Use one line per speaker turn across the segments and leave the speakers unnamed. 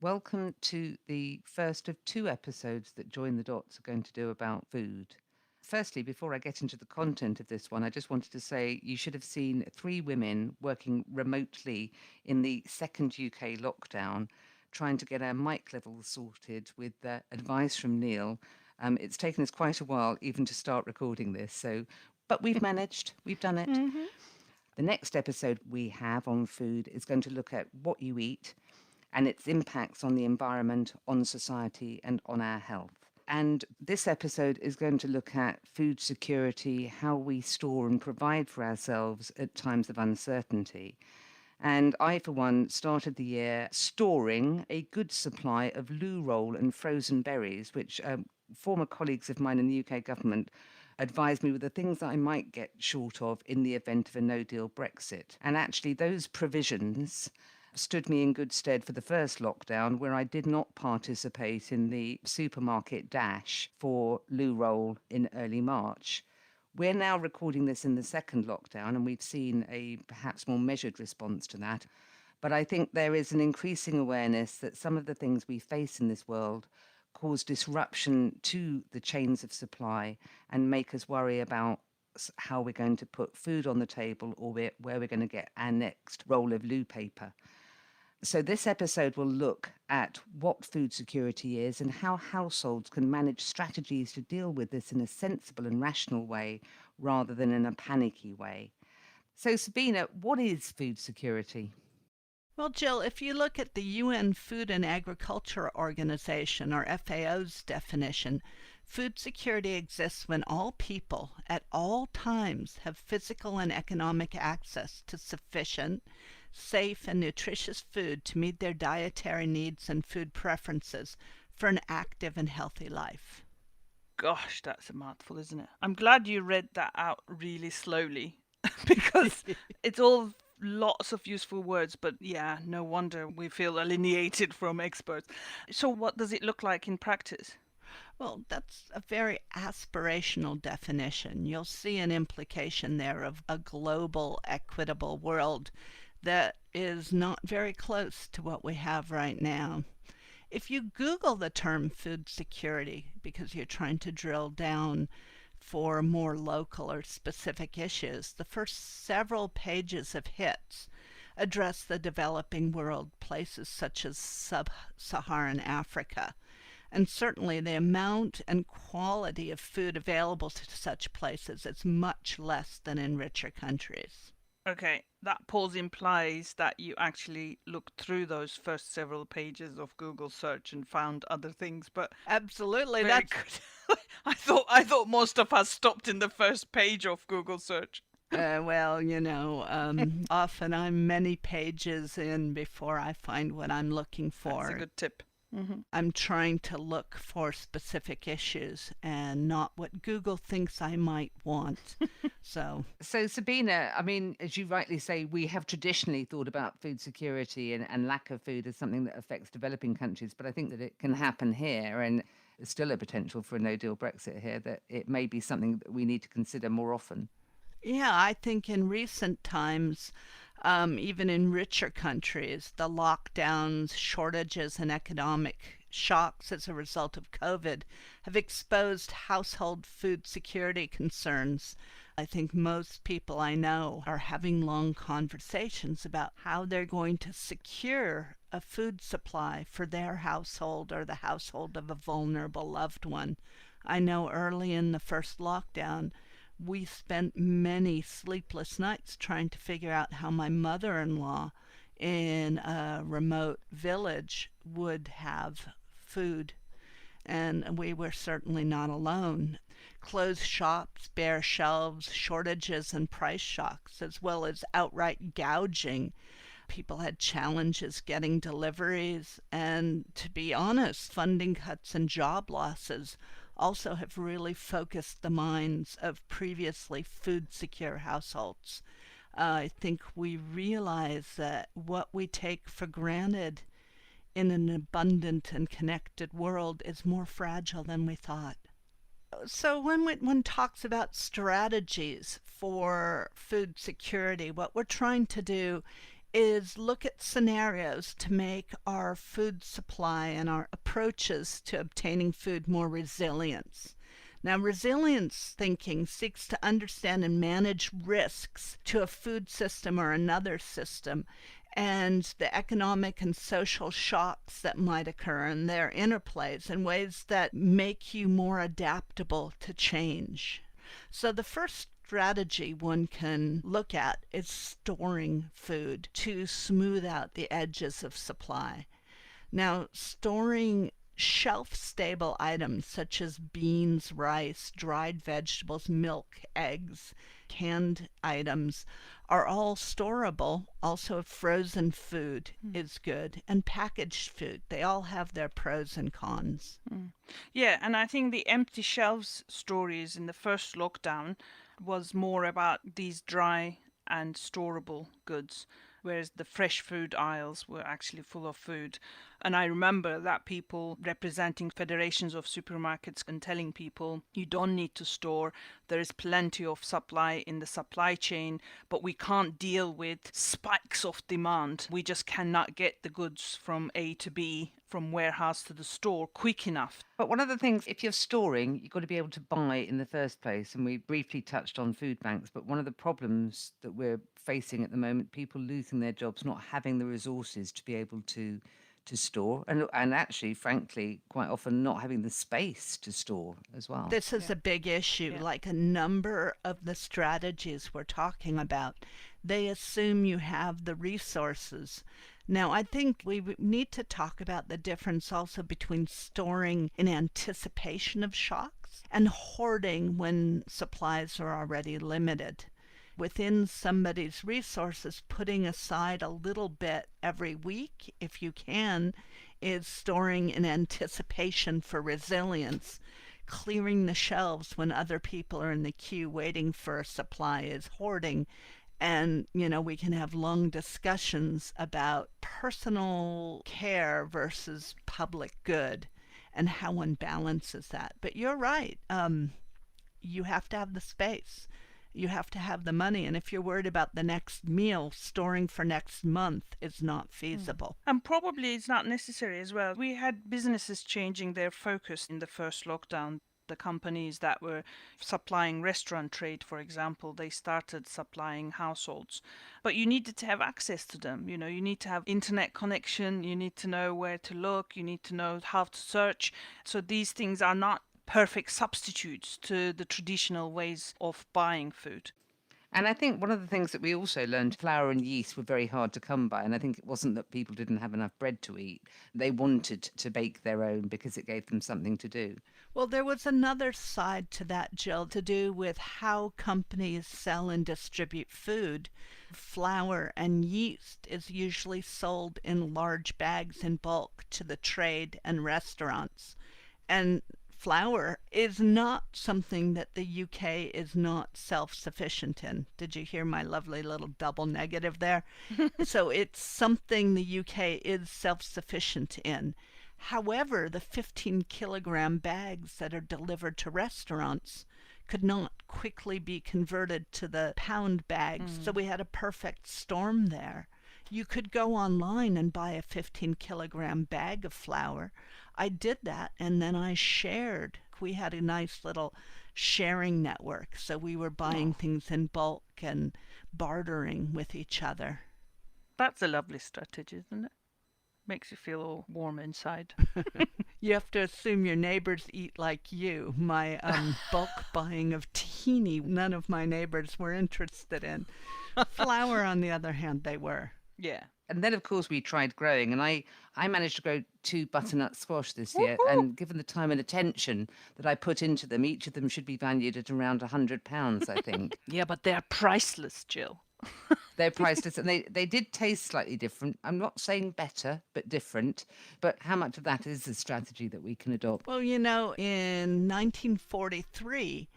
Welcome to the first of two episodes that Join the Dots are going to do about food. Firstly, before I get into the content of this one, I just wanted to say you should have seen three women working remotely in the second UK lockdown, trying to get our mic levels sorted with advice from Neil. It's taken us quite a while even to start recording this, but we've managed, we've done it.
Hmm.
The next episode we have on food is going to look at what you eat and its impacts on the environment, on society, and on our health. And this episode is going to look at food security, how we store and provide for ourselves at times of uncertainty. And I, for one, started the year storing a good supply of loo roll and frozen berries, which former colleagues of mine in the UK government advised me were the things that I might get short of in the event of a no deal Brexit. And actually, those provisions stood me in good stead for the first lockdown, where I did not participate in the supermarket dash for loo roll in early March. We're now recording this in the second lockdown, and we've seen a perhaps more measured response to that. But I think there is an increasing awareness that some of the things we face in this world cause disruption to the chains of supply and make us worry about how we're going to put food on the table or where we're going to get our next roll of loo paper. So, this episode will look at what food security is and how households can manage strategies to deal with this in a sensible and rational way rather than in a panicky way. So, Sabina, what is food security?
Well, Jill, if you look at the UN Food and Agriculture Organization, or FAO's definition, food security exists when all people at all times have physical and economic access to sufficient, safe, and nutritious food to meet their dietary needs and food preferences for an active and healthy life.
Gosh, that's a mouthful, isn't it? I'm glad you read that out really slowly because it's all lots of useful words, but yeah, no wonder we feel alienated from experts. So, what does it look like in practice?
Well, that's a very aspirational definition. You'll see an implication there of a global, equitable world that is not very close to what we have right now. If you Google the term food security because you're trying to drill down for more local or specific issues, the first several pages of hits address the developing world, places such as sub-Saharan Africa. And certainly the amount and quality of food available to such places is much less than in richer countries.
Okay, that pause implies that you actually looked through those first several pages of Google search and found other things, but
Absolutely,
very
that's
good. I thought most of us stopped in the first page of Google search.
often I'm many pages in before I find what I'm looking
That's a
for.
good tip.
I'm trying to look for specific issues and not what Google thinks I might want. So,
So, Sabina, I mean, as you rightly say, we have traditionally thought about food security and lack of food as something that affects developing countries, but I think that it can happen here, and there's still a potential for a no deal Brexit here, that it may be something that we need to consider more often.
yeah, I think in recent times, even in richer countries, the lockdowns, shortages, and economic shocks as a result of COVID have exposed household food security concerns. I think most people I know are having long conversations about how they're going to secure a food supply for their household or the household of a vulnerable loved one. I know early in the first lockdown, we spent many sleepless nights trying to figure out how my mother in law in a remote village would have food. And we were certainly not alone. Closed shops, bare shelves, shortages and price shocks, as well as outright gouging. People had challenges getting deliveries, and to be honest, funding cuts and job losses also have really focused the minds of previously food secure households. I think we realize that what we take for granted in an abundant and connected world is more fragile than we thought. So when one talks about strategies for food security, what we're trying to do is look at scenarios to make our food supply and our approaches to obtaining food more resilient. Now, resilience thinking seeks to understand and manage risks to a food system or another system and the economic and social shocks that might occur and their interplays in ways that make you more adaptable to change. So the first strategy one can look at is storing food to smooth out the edges of supply. Now, storing shelf-stable items such as beans, rice, dried vegetables, milk, eggs, canned items are all storable. Also, frozen food is good, and packaged food. They all have their pros and cons.
Yeah, and I think the empty shelves stories in the first lockdown was more about these dry and storable goods, whereas the fresh food aisles were actually full of food. And I remember that people representing federations of supermarkets and telling people, you don't need to store, there is plenty of supply in the supply chain, but we can't deal with spikes of demand. We just cannot get the goods from A to B, from warehouse to the store quick enough.
But one of the things, if you're storing, you've got to be able to buy in the first place. And we briefly touched on food banks, but one of the problems that we're facing at the moment, people losing their jobs, not having the resources to be able to store, and actually, frankly, quite often not having the space to store as well.
This is a big issue.
Yeah.
Like a number of the strategies we're talking about, they assume you have the resources. Now, I think we need to talk about the difference also between storing in anticipation of shocks and hoarding when supplies are already limited. Within somebody's resources, putting aside a little bit every week, if you can, is storing in anticipation for resilience. Clearing the shelves when other people are in the queue waiting for a supply is hoarding. And, we can have long discussions about personal care versus public good and how one balances that. But you're right. You have to have the space. You have to have the money. And if you're worried about the next meal, storing for next month is not feasible.
And probably it's not necessary as well. We had businesses changing their focus in the first lockdown. The companies that were supplying restaurant trade, for example, they started supplying households. But you needed to have access to them. You need to have internet connection. You need to know where to look. You need to know how to search. So these things are not perfect substitutes to the traditional ways of buying food.
And I think one of the things that we also learned, flour and yeast were very hard to come by. And I think it wasn't that people didn't have enough bread to eat. They wanted to bake their own because it gave them something to do.
Well, there was another side to that, Jill, to do with how companies sell and distribute food. Flour and yeast is usually sold in large bags in bulk to the trade and restaurants. And flour is not something that the UK is not self-sufficient in. Did you hear my lovely little double negative there? So it's something the UK is self-sufficient in. However, the 15-kilogram bags that are delivered to restaurants could not quickly be converted to the pound bags. So we had a perfect storm there. You could go online and buy a 15-kilogram bag of flour. I did that, and then I shared. We had a nice little sharing network, so we were buying things in bulk and bartering with each other.
That's a lovely strategy, isn't it? Makes you feel all warm inside.
You have to assume your neighbors eat like you. My bulk buying of teeny, none of my neighbors were interested in. Flour, on the other hand, they were.
Yeah.
And then, of course, we tried growing, and I managed to grow 2 butternut squash this year. And given the time and attention that I put into them, each of them should be valued at around £100, I think.
Yeah, but they're priceless, Jill.
They're priceless, and they did taste slightly different. I'm not saying better, but different. But how much of that is a strategy that we can adopt?
Well, in 1943,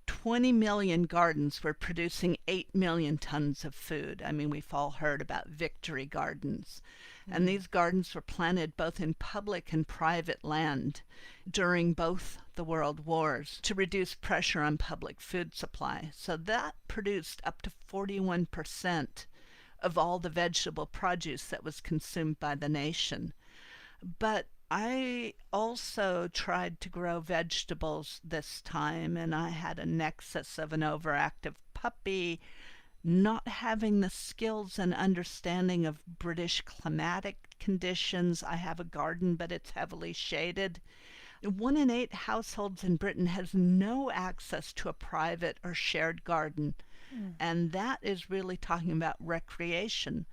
20 million gardens were producing 8 million tons of food. I mean, we've all heard about victory gardens. And these gardens were planted both in public and private land during both the world wars to reduce pressure on public food supply. So that produced up to 41% of all the vegetable produce that was consumed by the nation. But I also tried to grow vegetables this time, and I had a nexus of an overactive puppy, not having the skills and understanding of British climatic conditions. I have a garden, but it's heavily shaded. 1 in 8 households in Britain has no access to a private or shared garden. And that is really talking about recreation.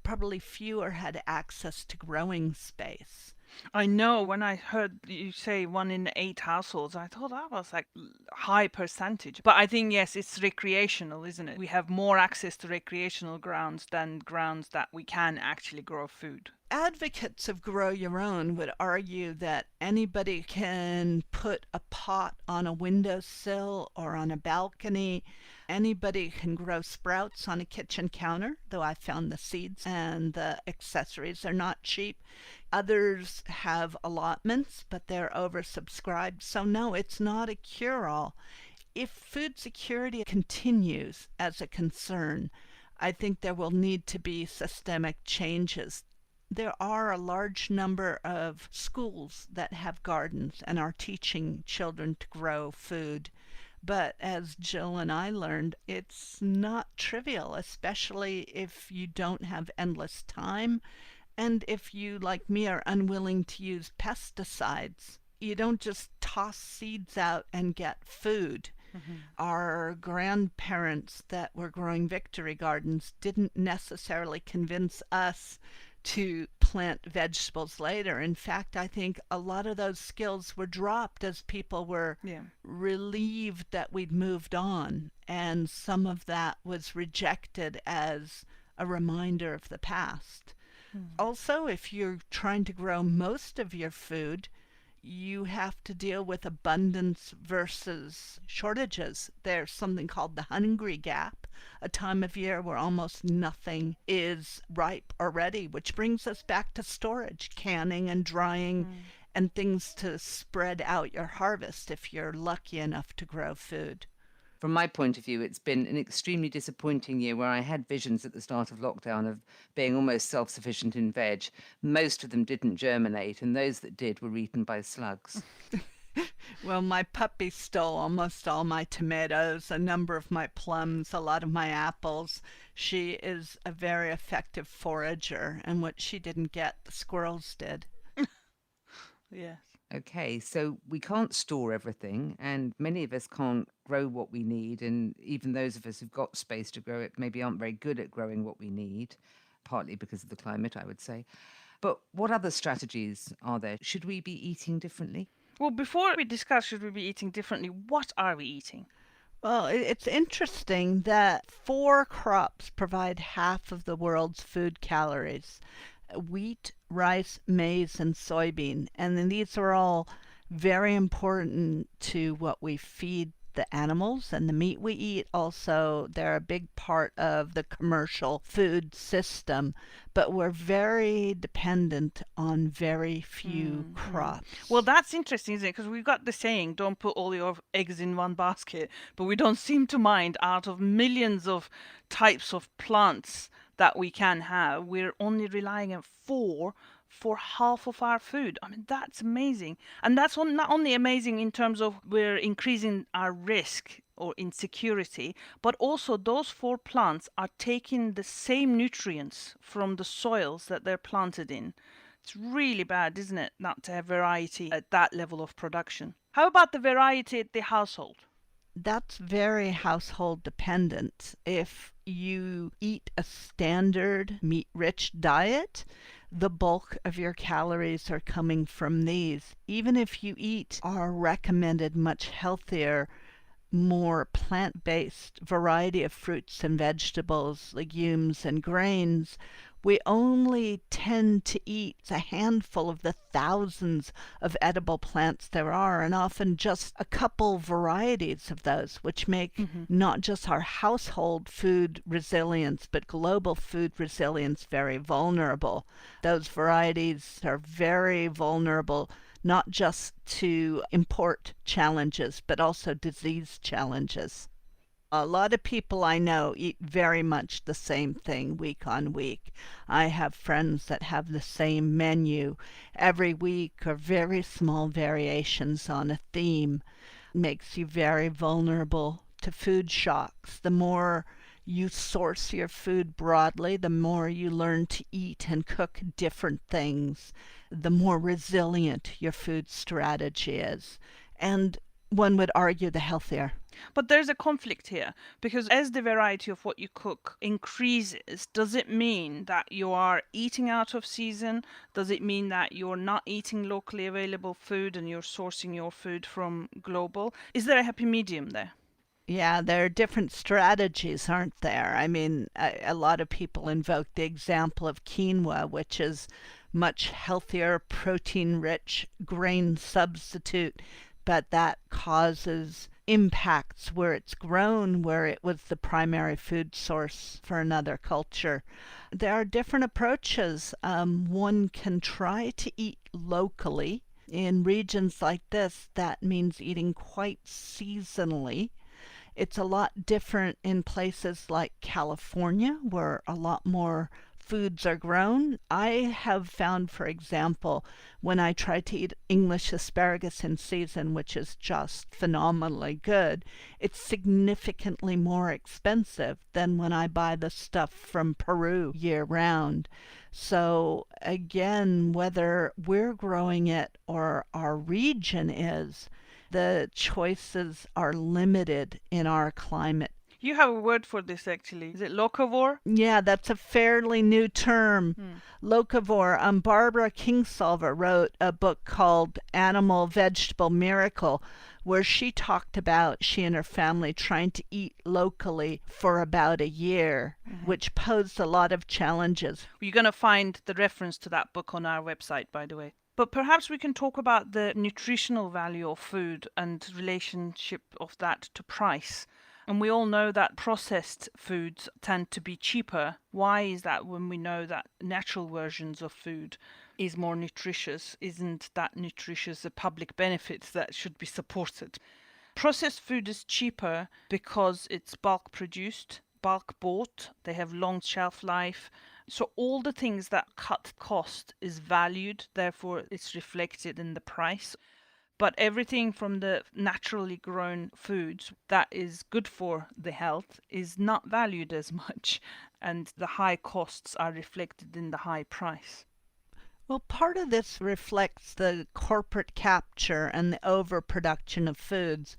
Probably fewer had access to growing space.
I know when I heard you say 1 in 8 households, I thought that was like high percentage. But I think, yes, it's recreational, isn't it? We have more access to recreational grounds than grounds that we can actually grow food.
Advocates of grow your own would argue that anybody can put a pot on a windowsill or on a balcony. Anybody can grow sprouts on a kitchen counter, though I found the seeds and the accessories are not cheap. Others have allotments, but they're oversubscribed. So no, it's not a cure-all. If food security continues as a concern, I think there will need to be systemic changes. There are a large number of schools that have gardens and are teaching children to grow food. But as Jill and I learned, it's not trivial, especially if you don't have endless time and if you, like me, are unwilling to use pesticides. You don't just toss seeds out and get food. Our grandparents that were growing victory gardens didn't necessarily convince us to plant vegetables later. In fact, I think a lot of those skills were dropped as people were relieved that we'd moved on, and some of that was rejected as a reminder of the past. Also, if you're trying to grow most of your food, you have to deal with abundance versus shortages. There's something called the hungry gap, a time of year where almost nothing is ripe or ready, which brings us back to storage, canning and drying, and things to spread out your harvest if you're lucky enough to grow food.
From my point of view, it's been an extremely disappointing year where I had visions at the start of lockdown of being almost self-sufficient in veg. Most of them didn't germinate, and those that did were eaten by slugs.
Well, my puppy stole almost all my tomatoes, a number of my plums, a lot of my apples. She is a very effective forager, and what she didn't get, the squirrels did.
Yes.
Okay, so we can't store everything, and many of us can't grow what we need, and even those of us who've got space to grow it maybe aren't very good at growing what we need, partly because of the climate, I would say. But what other strategies are there? Should we be eating differently?
Well, before we discuss should we be eating differently, what are we eating?
Well, it's interesting that 4 crops provide half of the world's food calories: wheat, rice, maize, and soybean. And then these are all very important to what we feed the animals and the meat we eat. Also, they're a big part of the commercial food system, but we're very dependent on very few crops.
Well, that's interesting, isn't it? Because we've got the saying, don't put all your eggs in one basket, but we don't seem to mind out of millions of types of plants that we can have, we're only relying on 4 for half of our food. I mean, that's amazing. And that's not only amazing in terms of we're increasing our risk or insecurity, but also those 4 plants are taking the same nutrients from the soils that they're planted in. It's really bad, isn't it, not to have variety at that level of production. How about the variety at the household?
That's very household dependent. If you eat a standard meat-rich diet, the bulk of your calories are coming from these. Even if you eat our recommended much healthier, more plant-based variety of fruits and vegetables, legumes and grains, we only tend to eat a handful of the thousands of edible plants there are, and often just a couple varieties of those, which make not just our household food resilience, but global food resilience very vulnerable. Those varieties are very vulnerable not just to import challenges, but also disease challenges. A lot of people I know eat very much the same thing week on week. I have friends that have the same menu every week or very small variations on a theme. Makes you very vulnerable to food shocks. The more you source your food broadly, the more you learn to eat and cook different things, the more resilient your food strategy is. And one would argue the healthier.
But there's a conflict here because as the variety of what you cook increases, does it mean that you are eating out of season? Does it mean that you're not eating locally available food and you're sourcing your food from global? Is there a happy medium there?
Yeah, there are different strategies, aren't there? I mean, a lot of people invoke the example of quinoa, which is much healthier, protein rich grain substitute, but that causes impacts where it's grown, where it was the primary food source for another culture. There are different approaches. One can try to eat locally. In regions like this, that means eating quite seasonally. It's a lot different in places like California, where a lot more foods are grown. I have found, for example, when I try to eat English asparagus in season, which is just phenomenally good, it's significantly more expensive than when I buy the stuff from Peru year round. So again, whether we're growing it or our region is, the choices are limited in our climate.
You have a word for this actually. Is it locavore?
Yeah, that's a fairly new term. Locavore. Barbara Kingsolver wrote a book called Animal Vegetable Miracle, where she talked about she and her family trying to eat locally for about a year, which posed a lot of challenges.
You're going to find the reference to that book on our website, by the way. But perhaps we can talk about the nutritional value of food and relationship of that to price. And we all know that processed foods tend to be cheaper. Why is that when we know that natural versions of food is more nutritious? Isn't that nutritious a public benefit that should be supported? Processed food is cheaper because it's bulk produced, bulk bought, they have long shelf life. So all the things that cut cost is valued, therefore it's reflected in the price. But everything from the naturally grown foods that is good for the health is not valued as much, and the high costs are reflected in the high price.
Well, part of this reflects the corporate capture and the overproduction of foods.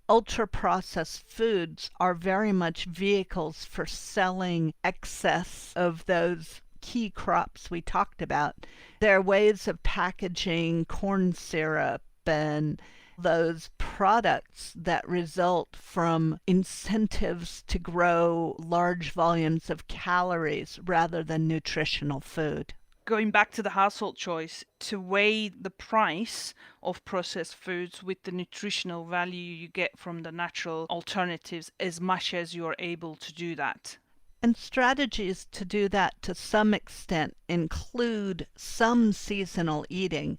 Ultra processed foods are very much vehicles for selling excess of those key crops we talked about. They're ways of packaging corn syrup and those products that result from incentives to grow large volumes of calories rather than nutritional food.
Going back to the household choice, to weigh the price of processed foods with the nutritional value you get from the natural alternatives as much as you're able to do that.
And strategies to do that to some extent include some seasonal eating.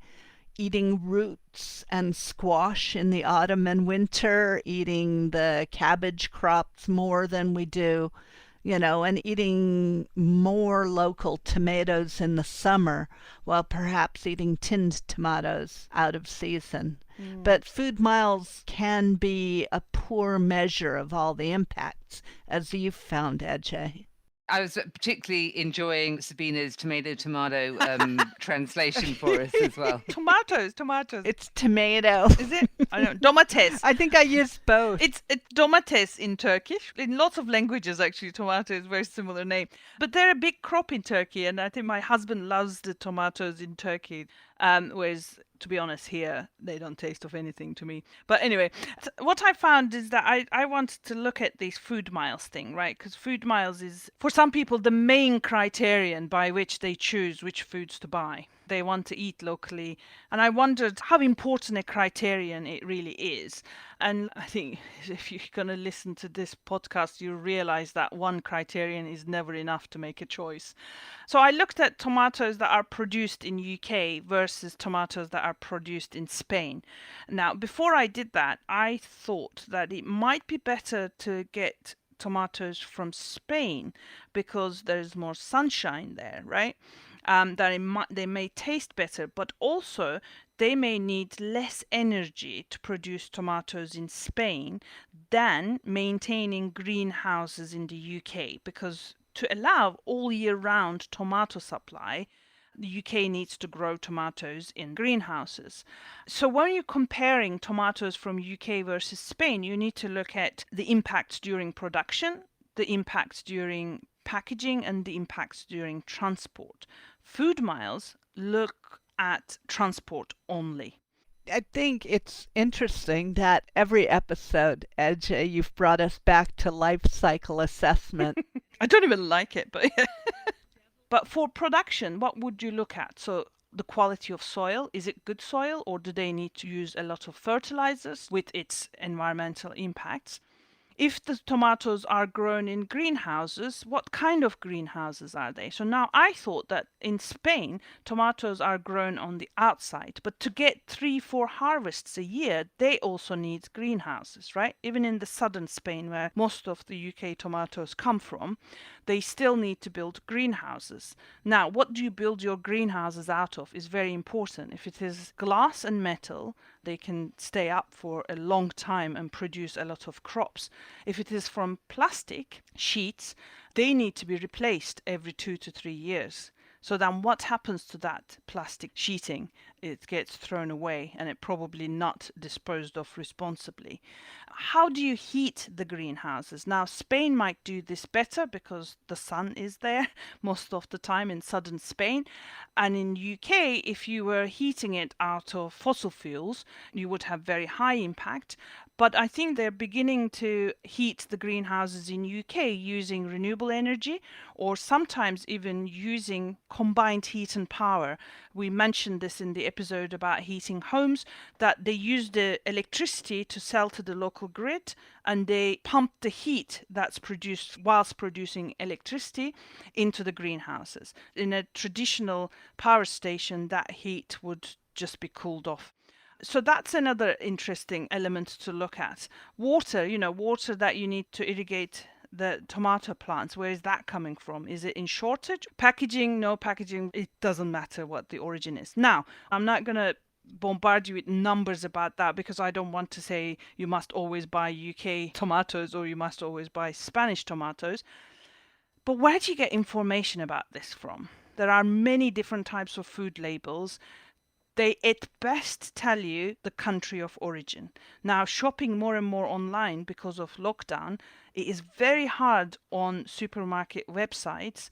Eating roots and squash in the autumn and winter, eating the cabbage crops more than we do, and eating more local tomatoes in the summer while perhaps eating tinned tomatoes out of season. But food miles can be a poor measure of all the impacts, as you've found, Ece.
I was particularly enjoying Sabina's tomato translation for us as well.
Tomatoes.
It's tomato.
Is it? I don't know. Domates.
I think I used both.
It's domates in Turkish. In lots of languages, actually, tomato is a very similar name. But they're a big crop in Turkey, and I think my husband loves the tomatoes in Turkey. Whereas, to be honest, here they don't taste of anything to me. But anyway, what I found is that I wanted to look at this food miles thing, right? Because food miles is, for some people, the main criterion by which they choose which foods to buy. They want to eat locally. And I wondered how important a criterion it really is. And I think if you're going to listen to this podcast, you realize that one criterion is never enough to make a choice. So I looked at tomatoes that are produced in UK versus tomatoes that are produced in Spain. Now, before I did that, I thought that it might be better to get tomatoes from Spain because there's more sunshine there, right? They may taste better, but also they may need less energy to produce tomatoes in Spain than maintaining greenhouses in the UK, because to allow all year round tomato supply, the UK needs to grow tomatoes in greenhouses. So when you're comparing tomatoes from UK versus Spain, you need to look at the impacts during production, the impacts during packaging, and the impacts during transport. Food miles look at transport only.
I think it's interesting that every episode, Edge, you've brought us back to life cycle assessment.
I don't even like it, but yeah. But for production, what would you look at? So the quality of soil, is it good soil, or do they need to use a lot of fertilizers with its environmental impacts? If the tomatoes are grown in greenhouses, what kind of greenhouses are they? So now I thought that in Spain, tomatoes are grown on the outside, but to get 3-4 harvests a year, they also need greenhouses, right? Even in the southern Spain, where most of the UK tomatoes come from, they still need to build greenhouses. Now, what do you build your greenhouses out of is very important. If it is glass and metal, they can stay up for a long time and produce a lot of crops. If it is from plastic sheets, they need to be replaced every 2 to 3 years. So then what happens to that plastic sheeting? It gets thrown away and it probably not disposed of responsibly. How do you heat the greenhouses? Now, Spain might do this better because the sun is there most of the time in southern Spain. And in UK, if you were heating it out of fossil fuels, you would have very high impact. But I think they're beginning to heat the greenhouses in UK using renewable energy, or sometimes even using combined heat and power. We mentioned this in the episode about heating homes, that they use the electricity to sell to the local grid, and they pump the heat that's produced whilst producing electricity into the greenhouses. In a traditional power station, that heat would just be cooled off. So that's another interesting element to look at. Water, water that you need to irrigate the tomato plants, where is that coming from? Is it in shortage? Packaging, no packaging, it doesn't matter what the origin is. Now, I'm not going to bombard you with numbers about that because I don't want to say you must always buy UK tomatoes or you must always buy Spanish tomatoes. But where do you get information about this from? There are many different types of food labels. They at best tell you the country of origin. Now, shopping more and more online because of lockdown, it is very hard on supermarket websites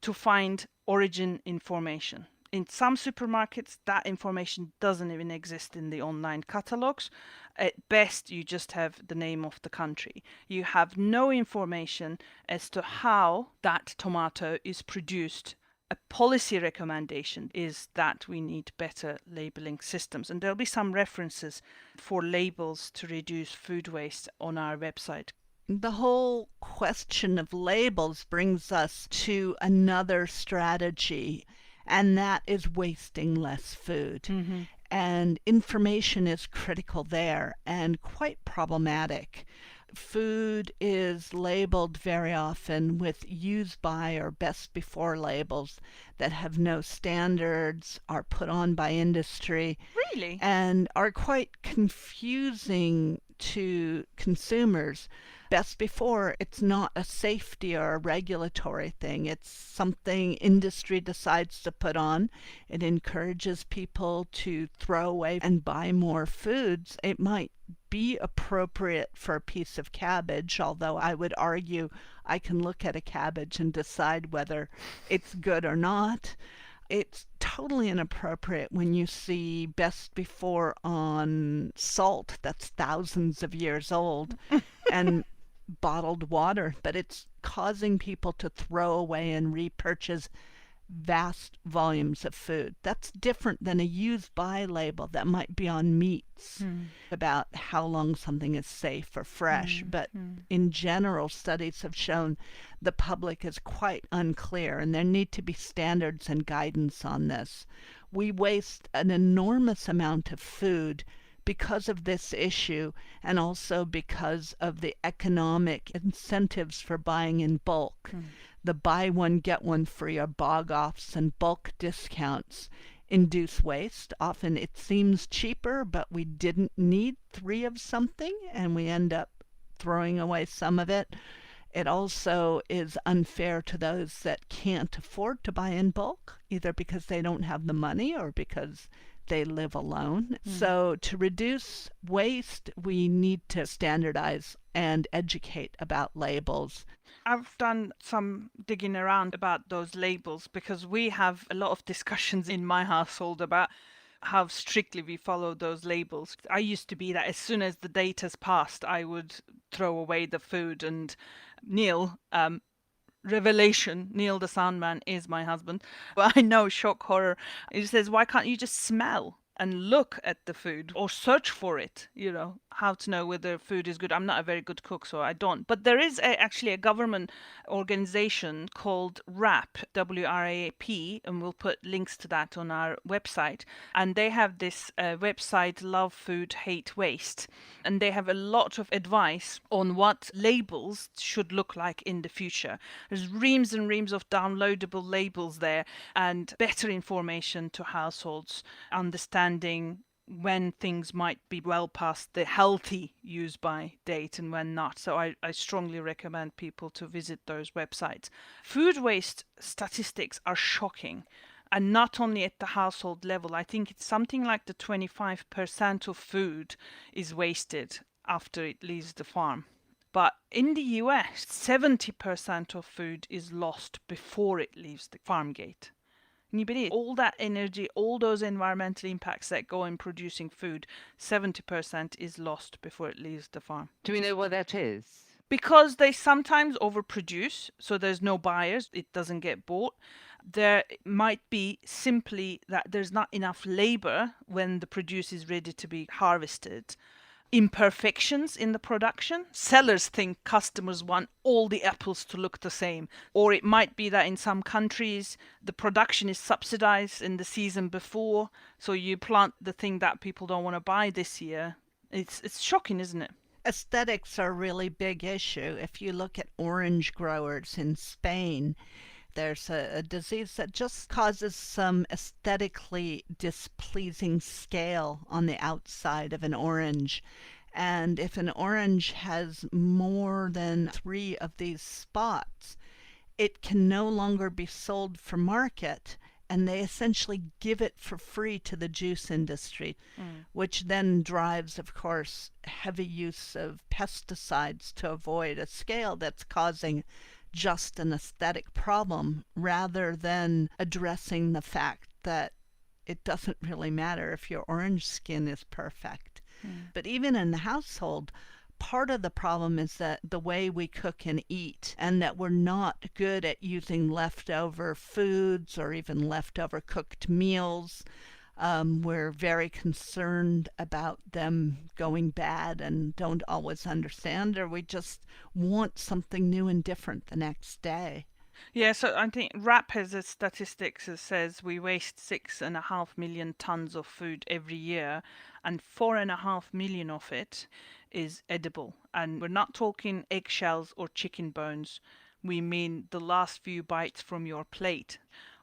to find origin information. In some supermarkets, that information doesn't even exist in the online catalogs. At best, you just have the name of the country. You have no information as to how that tomato is produced. A policy recommendation is that we need better labeling systems, and there'll be some references for labels to reduce food waste on our website.
The whole question of labels brings us to another strategy, and that is wasting less food.
Mm-hmm.
And information is critical there and quite problematic. Food is labeled very often with use by or best before labels that have no standards, are put on by industry.
Really?
And are quite confusing to consumers. Best before, it's not a safety or a regulatory thing. It's something industry decides to put on. It encourages people to throw away and buy more foods. It might be appropriate for a piece of cabbage, although I would argue I can look at a cabbage and decide whether it's good or not. It's totally inappropriate when you see best before on salt that's thousands of years old and bottled water, but it's causing people to throw away and repurchase vast volumes of food. That's different than a use by label that might be on meats about how long something is safe or fresh. But in general, studies have shown the public is quite unclear, and there need to be standards and guidance on this. We waste an enormous amount of food because of this issue, and also because of the economic incentives for buying in bulk. The buy one, get one free or bog offs and bulk discounts induce waste. Often it seems cheaper, but we didn't need 3 of something, and we end up throwing away some of it. It also is unfair to those that can't afford to buy in bulk, either because they don't have the money or because they live alone. So to reduce waste, we need to standardize and educate about labels.
I've done some digging around about those labels because we have a lot of discussions in my household about how strictly we follow those labels. I used to be that as soon as the date has passed, I would throw away the food. And Neil, revelation, Neil the sound man is my husband. Well, I know, shock horror. He says, why can't you just smell and look at the food or search for it, how to know whether food is good? I'm not a very good cook, so I don't. But there is actually a government organization called WRAP, WRAP, and we'll put links to that on our website. And they have this website, Love Food, Hate Waste. And they have a lot of advice on what labels should look like in the future. There's reams and reams of downloadable labels there and better information to households, understanding when things might be well past the healthy use by date and when not. So I strongly recommend people to visit those websites. Food waste statistics are shocking. And not only at the household level. I think it's something like the 25% of food is wasted after it leaves the farm. But in the US, 70% of food is lost before it leaves the farm gate. Can you believe all that energy, all those environmental impacts that go in producing food, 70% is lost before it leaves the farm?
Do we know what that is?
Because they sometimes overproduce, so there's no buyers, it doesn't get bought. There might be simply that there's not enough labor when the produce is ready to be harvested. Imperfections in the production. Sellers think customers want all the apples to look the same. Or it might be that in some countries the production is subsidized in the season before, so you plant the thing that people don't want to buy this year. It's shocking, isn't it?
Aesthetics are a really big issue. If you look at orange growers in Spain, there's a disease that just causes some aesthetically displeasing scale on the outside of an orange. And if an orange has more than 3 of these spots, it can no longer be sold for market. And they essentially give it for free to the juice industry, which then drives, of course, heavy use of pesticides to avoid a scale that's causing just an aesthetic problem rather than addressing the fact that it doesn't really matter if your orange skin is perfect. But even in the household, part of the problem is that the way we cook and eat, and that we're not good at using leftover foods or even leftover cooked meals. We're very concerned about them going bad and don't always understand, or we just want something new and different the next day.
Yeah, so I think WRAP has a statistics that says we waste 6.5 million tons of food every year, and 4.5 million of it is edible. And we're not talking eggshells or chicken bones. We mean the last few bites from your plate,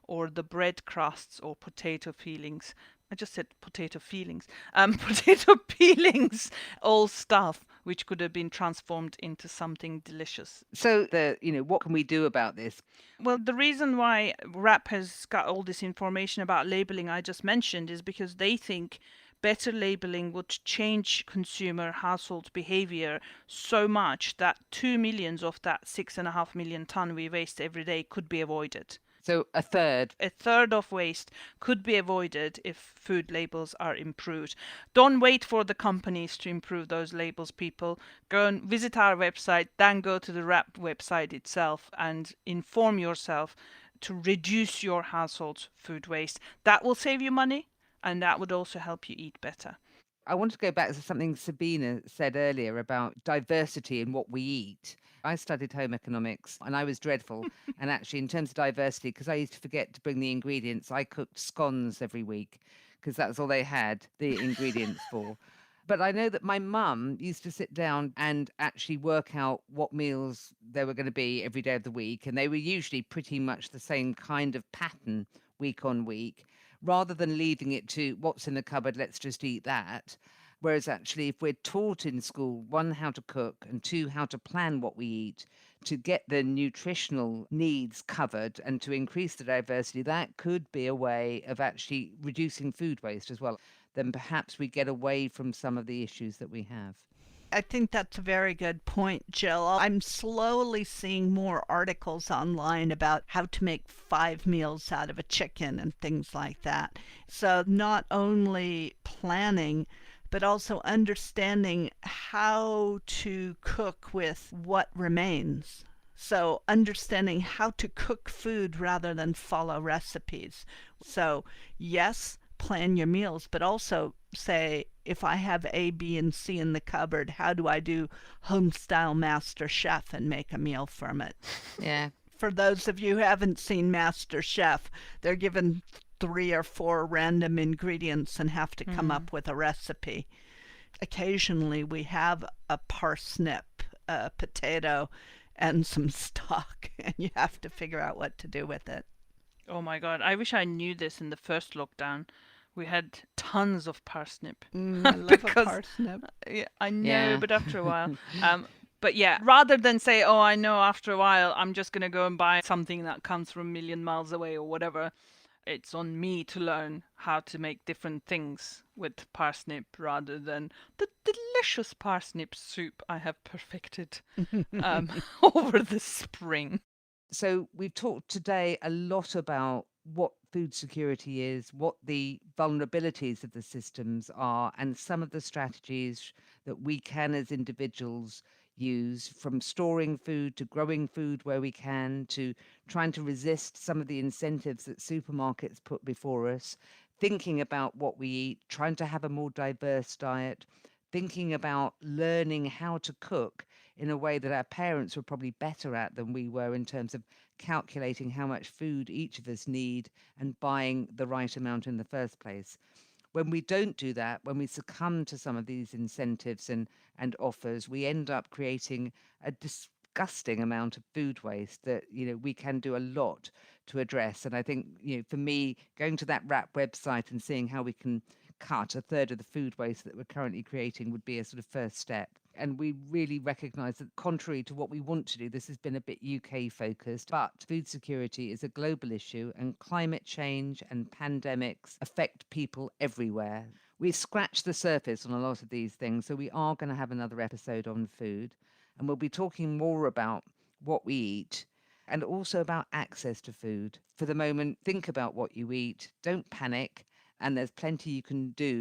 or the bread crusts or potato peelings. I just said potato feelings. Potato peelings, all stuff which could have been transformed into something delicious.
So what can we do about this?
Well, the reason why WRAP has got all this information about labeling I just mentioned is because they think better labeling would change consumer household behavior so much that 2 million of that 6.5 million ton we waste every day could be avoided.
So a third.
A third of waste could be avoided if food labels are improved. Don't wait for the companies to improve those labels, people. Go and visit our website, then go to the WRAP website itself and inform yourself to reduce your household food waste. That will save you money and that would also help you eat better.
I want to go back to something Sabina said earlier about diversity in what we eat. I studied home economics and I was dreadful. And actually, in terms of diversity, because I used to forget to bring the ingredients, I cooked scones every week because that's all they had the ingredients for. But I know that my mum used to sit down and actually work out what meals there were going to be every day of the week. And they were usually pretty much the same kind of pattern week on week, rather than leaving it to what's in the cupboard, let's just eat that. Whereas actually, if we're taught in school, one, how to cook, and two, how to plan what we eat to get the nutritional needs covered and to increase the diversity, that could be a way of actually reducing food waste as well. Then perhaps we get away from some of the issues that we have.
I think that's a very good point, Jill. I'm slowly seeing more articles online about how to make 5 meals out of a chicken and things like that. So, not only planning, but also understanding how to cook with what remains. So, understanding how to cook food rather than follow recipes. So, yes, plan your meals, but also say, if I have A, B, and C in the cupboard, how do I do homestyle Master Chef and make a meal from it?
Yeah.
For those of you who haven't seen Master Chef, they're given 3 or 4 random ingredients and have to come up with a recipe. Occasionally, we have a parsnip, a potato, and some stock, and you have to figure out what to do with it.
Oh my God, I wish I knew this in the first lockdown. We had tons of parsnip.
I love a
Because
parsnip.
yeah, I know,
Yeah.
but after a while. But yeah, rather than say, oh, I know after a while, I'm just going to go and buy something that comes from a million miles away or whatever, it's on me to learn how to make different things with parsnip rather than the delicious parsnip soup I have perfected over the spring.
So we've talked today a lot about what food security is, what the vulnerabilities of the systems are, and some of the strategies that we can as individuals use, from storing food to growing food where we can, to trying to resist some of the incentives that supermarkets put before us, thinking about what we eat, trying to have a more diverse diet, thinking about learning how to cook in a way that our parents were probably better at than we were, in terms of calculating how much food each of us need and buying the right amount in the first place. When we don't do that, when we succumb to some of these incentives and offers, we end up creating a disgusting amount of food waste that, we can do a lot to address. And I think, for me, going to that wrap website and seeing how we can cut a third of the food waste that we're currently creating would be a sort of first step. And we really recognise that, contrary to what we want to do, this has been a bit UK focused, but food security is a global issue, and climate change and pandemics affect people everywhere. We've scratched the surface on a lot of these things, so we are going to have another episode on food, and we'll be talking more about what we eat and also about access to food. For the moment, think about what you eat, don't panic, and there's plenty you can do